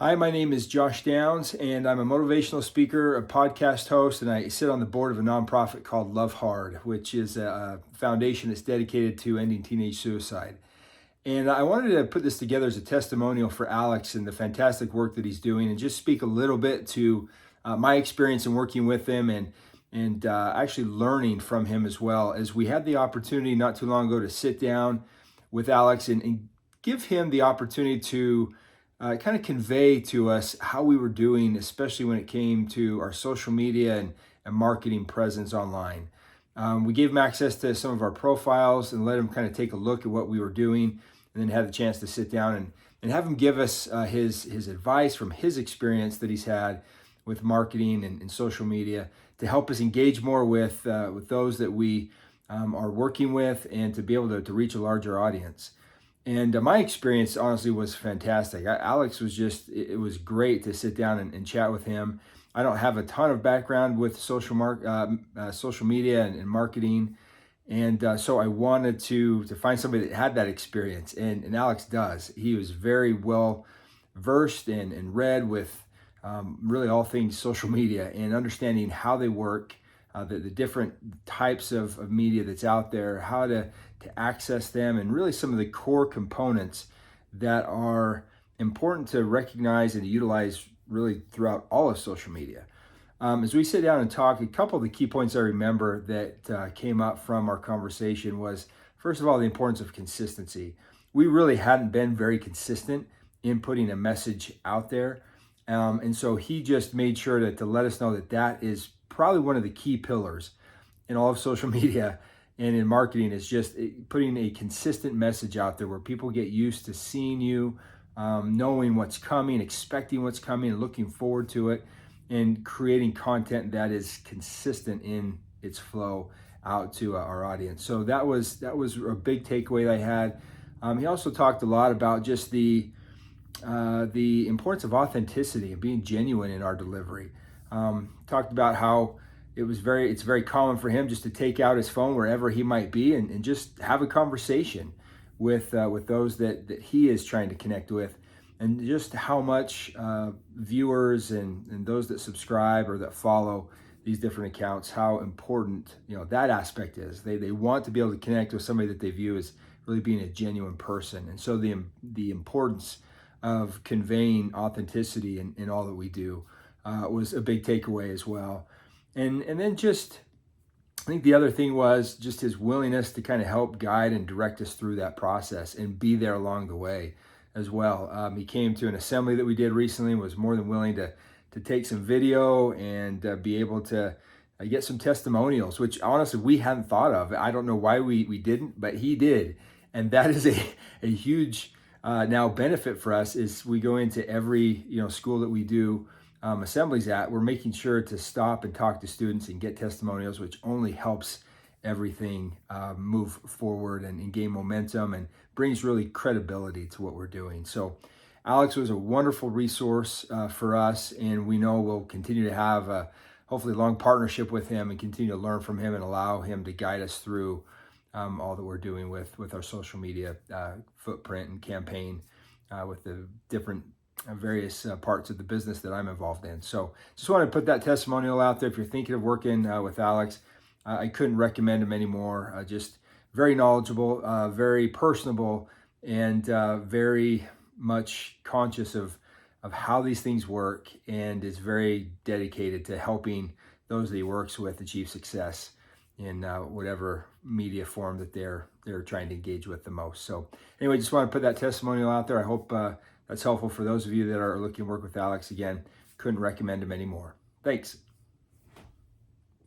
Hi, my name is Josh Downs, and I'm a motivational speaker, a podcast host, and I sit on the board of a nonprofit called Love Hard, which is a foundation that's dedicated to ending teenage suicide. And I wanted to put this together as a testimonial for Alex and the fantastic work that he's doing, and just speak a little bit to my experience in working with him and actually learning from him as well. As we had the opportunity not too long ago to sit down with Alex and give him the opportunity to kind of convey to us how we were doing, especially when it came to our social media and marketing presence online. We gave him access to some of our profiles and let him kind of take a look at what we were doing, and then had the chance to sit down and have him give us his advice from his experience that he's had with marketing and social media to help us engage more with those that we are working with, and to be able to reach a larger audience. And my experience, honestly, was fantastic. Alex was it was great to sit down and chat with him. I don't have a ton of background with social media and marketing. And so I wanted to find somebody that had that experience. And Alex does. He was very well versed and read with really all things social media and understanding how they work, the different types of media that's out there, how to access them, and really some of the core components that are important to recognize and to utilize really throughout all of social media. As we sit down and talk, a couple of the key points I remember that came up from our conversation was, first of all, the importance of consistency. We really hadn't been very consistent in putting a message out there. And so he just made sure to let us know that is probably one of the key pillars in all of social media and in marketing, is just putting a consistent message out there where people get used to seeing you, knowing what's coming, expecting what's coming, and looking forward to it, and creating content that is consistent in its flow out to our audience. So that was a big takeaway that I had. He also talked a lot about just the importance of authenticity and being genuine in our delivery. Talked about how it's very common for him just to take out his phone wherever he might be and just have a conversation with those that he is trying to connect with, and just how much viewers and those that subscribe or that follow these different accounts, how important that aspect is. They want to be able to connect with somebody that they view as really being a genuine person, and so the importance of conveying authenticity in all that we do was a big takeaway as well. And then just, I think the other thing was just his willingness to kind of help guide and direct us through that process and be there along the way as well. He came to an assembly that we did recently and was more than willing to take some video and be able to get some testimonials, which honestly we hadn't thought of. I don't know why we didn't, but he did. And that is a huge now benefit for us. Is we go into every school that we do assemblies at, we're making sure to stop and talk to students and get testimonials, which only helps everything move forward and gain momentum and brings really credibility to what we're doing. So Alex was a wonderful resource for us, and we know we'll continue to have a hopefully long partnership with him and continue to learn from him and allow him to guide us through all that we're doing with our social media footprint and campaign with the different various parts of the business that I'm involved in. So just wanted to put that testimonial out there. If you're thinking of working with Alex, I couldn't recommend him anymore. Just very knowledgeable, very personable, and very much conscious of how these things work, and is very dedicated to helping those that he works with achieve success in whatever media form that they're trying to engage with the most. So anyway, just want to put that testimonial out there. I hope that's helpful for those of you that are looking to work with Alex. Again, couldn't recommend him anymore. Thanks.